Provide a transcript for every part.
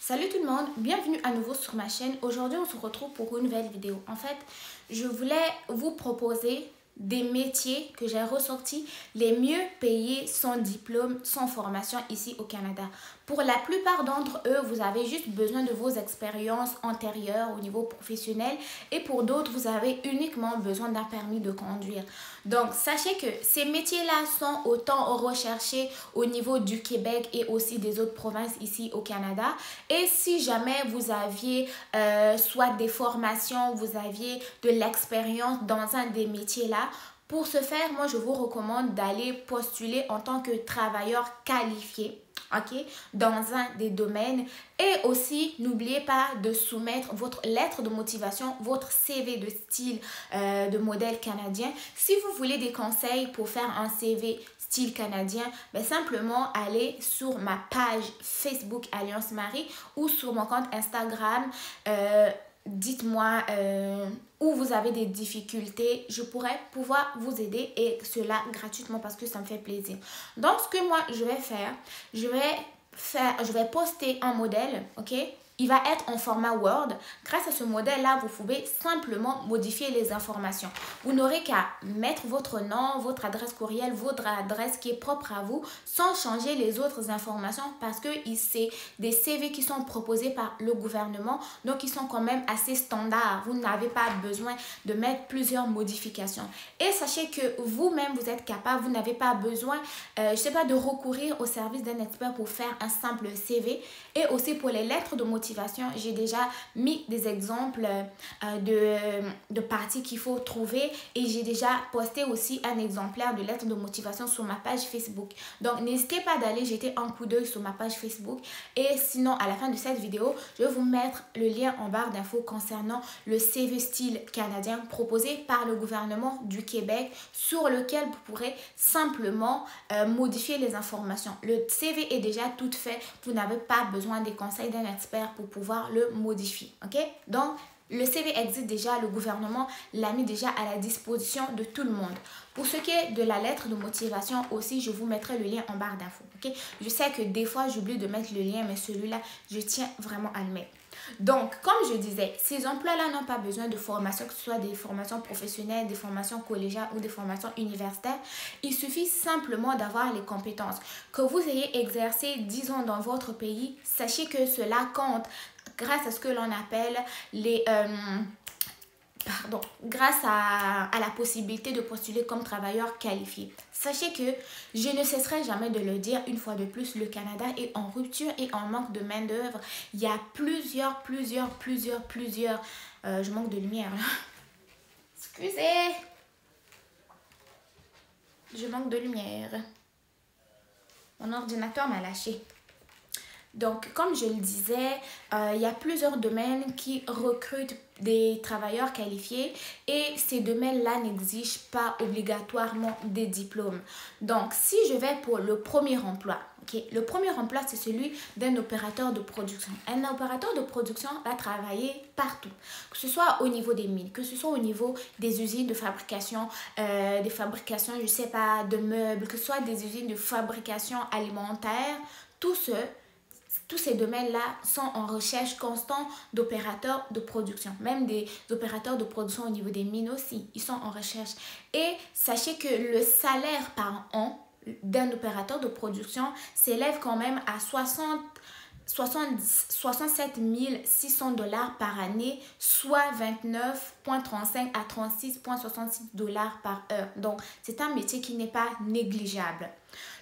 Salut tout le monde, bienvenue à nouveau sur ma chaîne. Aujourd'hui, on se retrouve pour une nouvelle vidéo. En fait, je voulais vous proposer des métiers que j'ai ressortis les mieux payés sans diplôme, sans formation ici au Canada. Pour la plupart d'entre eux, vous avez juste besoin de vos expériences antérieures au niveau professionnel et pour d'autres, vous avez uniquement besoin d'un permis de conduire. Donc, sachez que ces métiers-là sont autant recherchés au niveau du Québec et aussi des autres provinces ici au Canada. Et si jamais vous aviez soit des formations, vous aviez de l'expérience dans un des métiers-là, pour ce faire, moi, je vous recommande d'aller postuler en tant que travailleur qualifié. OK, dans un des domaines. Et aussi, n'oubliez pas de soumettre votre lettre de motivation, votre CV de style de modèle canadien. Si vous voulez des conseils pour faire un CV style canadien, ben simplement allez sur ma page Facebook Alliance Marie ou sur mon compte Instagram. Dites-moi où vous avez des difficultés, je pourrais pouvoir vous aider et cela gratuitement parce que ça me fait plaisir. Donc, ce que moi je vais faire, je vais poster un modèle, ok? Il va être en format Word. Grâce à ce modèle-là, vous pouvez simplement modifier les informations. Vous n'aurez qu'à mettre votre nom, votre adresse courriel, votre adresse qui est propre à vous, sans changer les autres informations parce que c'est des CV qui sont proposés par le gouvernement. Donc, ils sont quand même assez standards. Vous n'avez pas besoin de mettre plusieurs modifications. Et sachez que vous-même, vous êtes capable. Vous n'avez pas besoin, je sais pas, de recourir au service d'un expert pour faire un simple CV. Et aussi pour les lettres de motivation, j'ai déjà mis des exemples de parties qu'il faut trouver et j'ai déjà posté aussi un exemplaire de lettre de motivation sur ma page Facebook. Donc, n'hésitez pas d'aller jeter un coup d'œil sur ma page Facebook et sinon, à la fin de cette vidéo, je vais vous mettre le lien en barre d'infos concernant le CV style canadien proposé par le gouvernement du Québec sur lequel vous pourrez simplement modifier les informations. Le CV est déjà tout fait, vous n'avez pas besoin des conseils d'un expert pour pouvoir le modifier, ok? Donc, le CV existe déjà, le gouvernement l'a mis déjà à la disposition de tout le monde. Pour ce qui est de la lettre de motivation aussi, je vous mettrai le lien en barre d'infos, ok? Je sais que des fois, j'oublie de mettre le lien, mais celui-là, je tiens vraiment à le mettre. Donc, comme je disais, ces emplois-là n'ont pas besoin de formation, que ce soit des formations professionnelles, des formations collégiales ou des formations universitaires. Il suffit simplement d'avoir les compétences. Que vous ayez exercé 10 ans dans votre pays, sachez que cela compte grâce à ce que l'on appelle grâce à la possibilité de postuler comme travailleur qualifié. Sachez que je ne cesserai jamais de le dire une fois de plus, le Canada est en rupture et en manque de main d'œuvre. Il y a plusieurs, je manque de lumière là. Excusez. Je manque de lumière. Mon ordinateur m'a lâché. Donc, comme je le disais, il y a plusieurs domaines qui recrutent des travailleurs qualifiés et ces domaines-là n'exigent pas obligatoirement des diplômes. Donc, si je vais pour le premier emploi, okay, le premier emploi, c'est celui d'un opérateur de production. Un opérateur de production va travailler partout, que ce soit au niveau des mines, que ce soit au niveau des usines de fabrication, je sais pas, de meubles, que ce soit des usines de fabrication alimentaire, tous ces domaines-là sont en recherche constante d'opérateurs de production. Même des opérateurs de production au niveau des mines aussi, ils sont en recherche. Et sachez que le salaire par an d'un opérateur de production s'élève quand même à 67 600 dollars par année, soit 29,35 à 36,66 dollars par heure. Donc, c'est un métier qui n'est pas négligeable.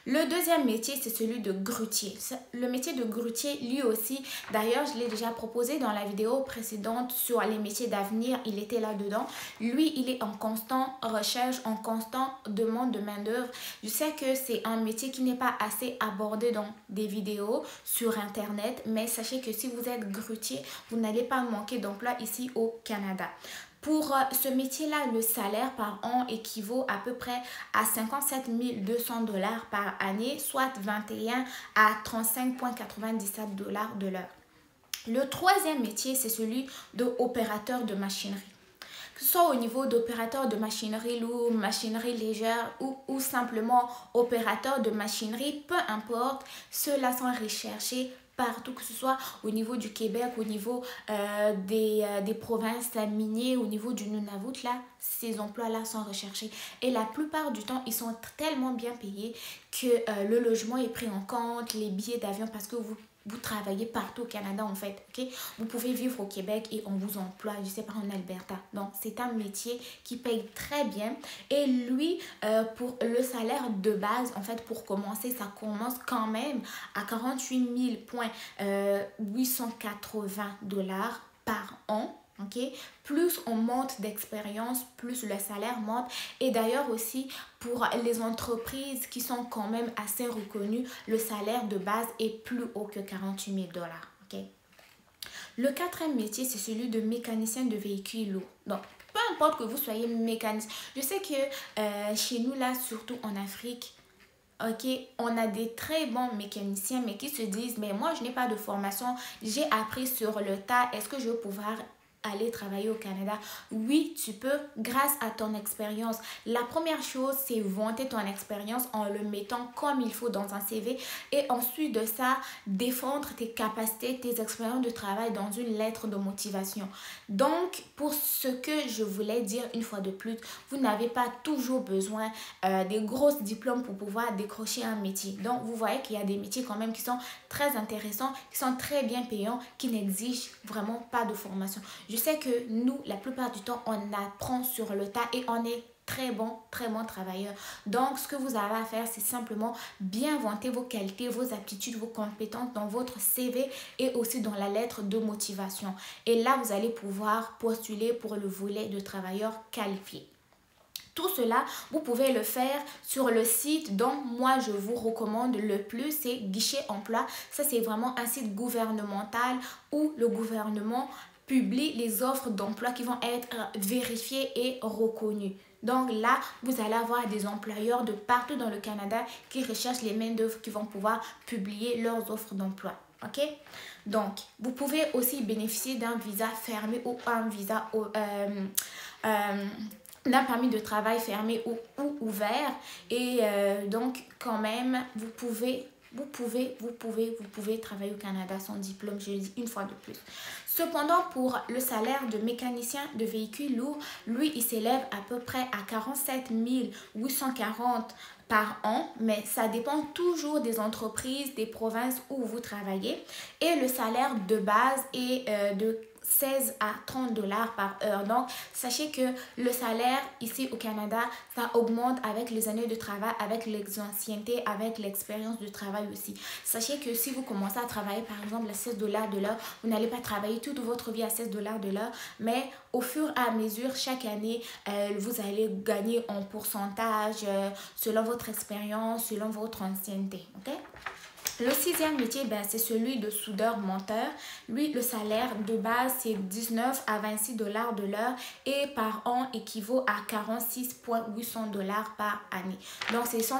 Le deuxième métier, c'est celui de grutier. Le métier de grutier, lui aussi, d'ailleurs, je l'ai déjà proposé dans la vidéo précédente sur les métiers d'avenir, il était là-dedans. Lui, il est en constant recherche, en constant demande de main-d'œuvre. Je sais que c'est un métier qui n'est pas assez abordé dans des vidéos sur Internet, mais sachez que si vous êtes grutier, vous n'allez pas manquer d'emploi ici au Canada. Pour ce métier-là, le salaire par an équivaut à peu près à 57 200 dollars par année, soit 21 à 35,97 dollars de l'heure. Le troisième métier, c'est celui d'opérateur de machinerie. Que ce soit au niveau d'opérateur de machinerie lourde, machinerie légère ou simplement opérateur de machinerie, peu importe, ceux-là sont recherchés partout, que ce soit au niveau du Québec, au niveau des provinces minières, au niveau du Nunavut, là, ces emplois-là sont recherchés. Et la plupart du temps, ils sont tellement bien payés que le logement est pris en compte, les billets d'avion, parce que vous travaillez partout au Canada en fait, ok? Vous pouvez vivre au Québec et on vous emploie, je sais pas, en Alberta. Donc, c'est un métier qui paye très bien. Et lui, pour le salaire de base, en fait, pour commencer, ça commence quand même à 48 880 $ par an. Okay? Plus on monte d'expérience, plus le salaire monte. Et d'ailleurs aussi, pour les entreprises qui sont quand même assez reconnues, le salaire de base est plus haut que 48 000 $. Okay? Le quatrième métier, c'est celui de mécanicien de véhicules lourds. Donc, peu importe que vous soyez mécanicien. Je sais que chez nous, là, surtout en Afrique, ok, on a des très bons mécaniciens, mais qui se disent, mais moi, je n'ai pas de formation, j'ai appris sur le tas, est-ce que je vais pouvoir aller travailler au Canada? Oui, tu peux grâce à ton expérience. La première chose, c'est vanter ton expérience en le mettant comme il faut dans un CV et ensuite de ça, défendre tes capacités, tes expériences de travail dans une lettre de motivation. Donc, pour ce que je voulais dire une fois de plus, vous n'avez pas toujours besoin des gros diplômes pour pouvoir décrocher un métier. Donc, vous voyez qu'il y a des métiers quand même qui sont très intéressants, qui sont très bien payants, qui n'exigent vraiment pas de formation. Je sais que nous, la plupart du temps, on apprend sur le tas et on est très bon travailleur. Donc, ce que vous avez à faire, c'est simplement bien vanter vos qualités, vos aptitudes, vos compétences dans votre CV et aussi dans la lettre de motivation. Et là, vous allez pouvoir postuler pour le volet de travailleur qualifié. Tout cela, vous pouvez le faire sur le site dont moi je vous recommande le plus, c'est Guichet Emploi. Ça, c'est vraiment un site gouvernemental où le gouvernement publie les offres d'emploi qui vont être vérifiées et reconnues. Donc là, vous allez avoir des employeurs de partout dans le Canada qui recherchent les main-d'œuvre qui vont pouvoir publier leurs offres d'emploi. Ok? Donc, vous pouvez aussi bénéficier d'un visa fermé ou un visa d'un permis de travail fermé ou ouvert. Et donc, quand même, vous pouvez travailler au Canada sans diplôme, je le dis une fois de plus. Cependant, pour le salaire de mécanicien de véhicules lourds, lui, il s'élève à peu près à 47 840 par an, mais ça dépend toujours des entreprises, des provinces où vous travaillez. Et le salaire de base est de 16 à 30 $ par heure. Donc, sachez que le salaire ici au Canada, ça augmente avec les années de travail, avec l'ancienneté, avec l'expérience de travail aussi. Sachez que si vous commencez à travailler par exemple à 16 $ de l'heure, vous n'allez pas travailler toute votre vie à 16 $ de l'heure, mais au fur et à mesure, chaque année, vous allez gagner en pourcentage selon votre expérience, selon votre ancienneté. Ok? Le sixième métier, c'est celui de soudeur-monteur. Lui, le salaire de base, c'est 19 à 26 $ de l'heure et par an équivaut à 46 800 $ par année. Donc, ce sont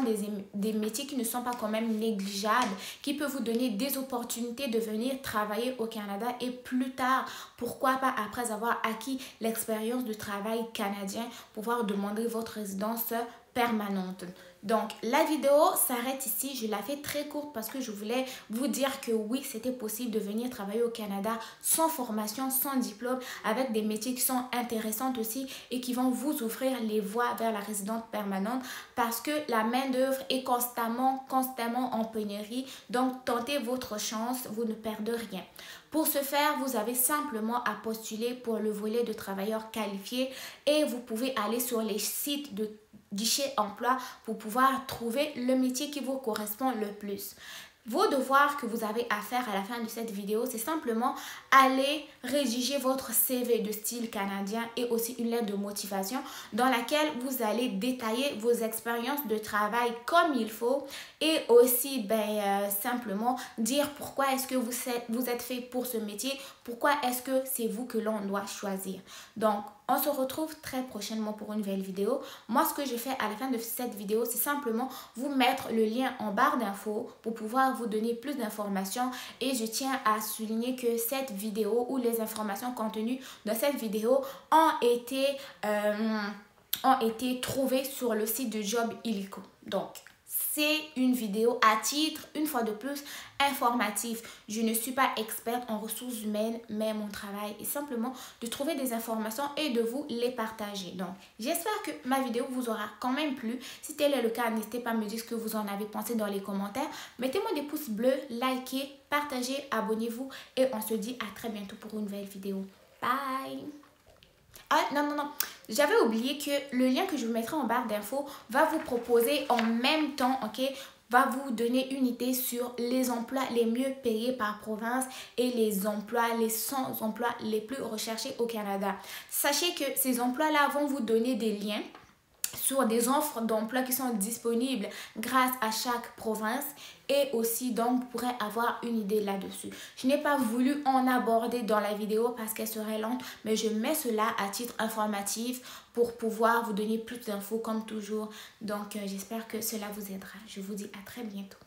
des métiers qui ne sont pas quand même négligeables, qui peuvent vous donner des opportunités de venir travailler au Canada et plus tard, pourquoi pas après avoir acquis l'expérience de travail canadien, pouvoir demander votre résidence permanente. Donc, la vidéo s'arrête ici. Je la fais très courte parce que je voulais vous dire que oui, c'était possible de venir travailler au Canada sans formation, sans diplôme, avec des métiers qui sont intéressants aussi et qui vont vous ouvrir les voies vers la résidence permanente parce que la main-d'œuvre est constamment en pénurie. Donc, tentez votre chance, vous ne perdez rien. Pour ce faire, vous avez simplement à postuler pour le volet de travailleurs qualifiés et vous pouvez aller sur les sites de Guichet Emploi pour pouvoir trouver le métier qui vous correspond le plus. Vos devoirs que vous avez à faire à la fin de cette vidéo, c'est simplement aller rédiger votre CV de style canadien et aussi une lettre de motivation dans laquelle vous allez détailler vos expériences de travail comme il faut et aussi simplement dire pourquoi est-ce que vous êtes fait pour ce métier, pourquoi est-ce que c'est vous que l'on doit choisir. Donc, on se retrouve très prochainement pour une nouvelle vidéo. Moi, ce que je fais à la fin de cette vidéo, c'est simplement vous mettre le lien en barre d'infos pour pouvoir vous donner plus d'informations. Et je tiens à souligner que cette vidéo ou les informations contenues dans cette vidéo ont été trouvées sur le site de Job Illico. Donc, c'est une vidéo à titre, une fois de plus, informatif. Je ne suis pas experte en ressources humaines, mais mon travail est simplement de trouver des informations et de vous les partager. Donc, j'espère que ma vidéo vous aura quand même plu. Si tel est le cas, n'hésitez pas à me dire ce que vous en avez pensé dans les commentaires. Mettez-moi des pouces bleus, likez, partagez, abonnez-vous et on se dit à très bientôt pour une nouvelle vidéo. Bye! Ah, non. J'avais oublié que le lien que je vous mettrai en barre d'infos va vous proposer en même temps, ok, va vous donner une idée sur les emplois les mieux payés par province et les 100 emplois les plus recherchés au Canada. Sachez que ces emplois-là vont vous donner des liens sur des offres d'emploi qui sont disponibles grâce à chaque province et aussi donc vous pourrez avoir une idée là-dessus. Je n'ai pas voulu en aborder dans la vidéo parce qu'elle serait lente, mais je mets cela à titre informatif pour pouvoir vous donner plus d'infos comme toujours. Donc j'espère que cela vous aidera. Je vous dis à très bientôt.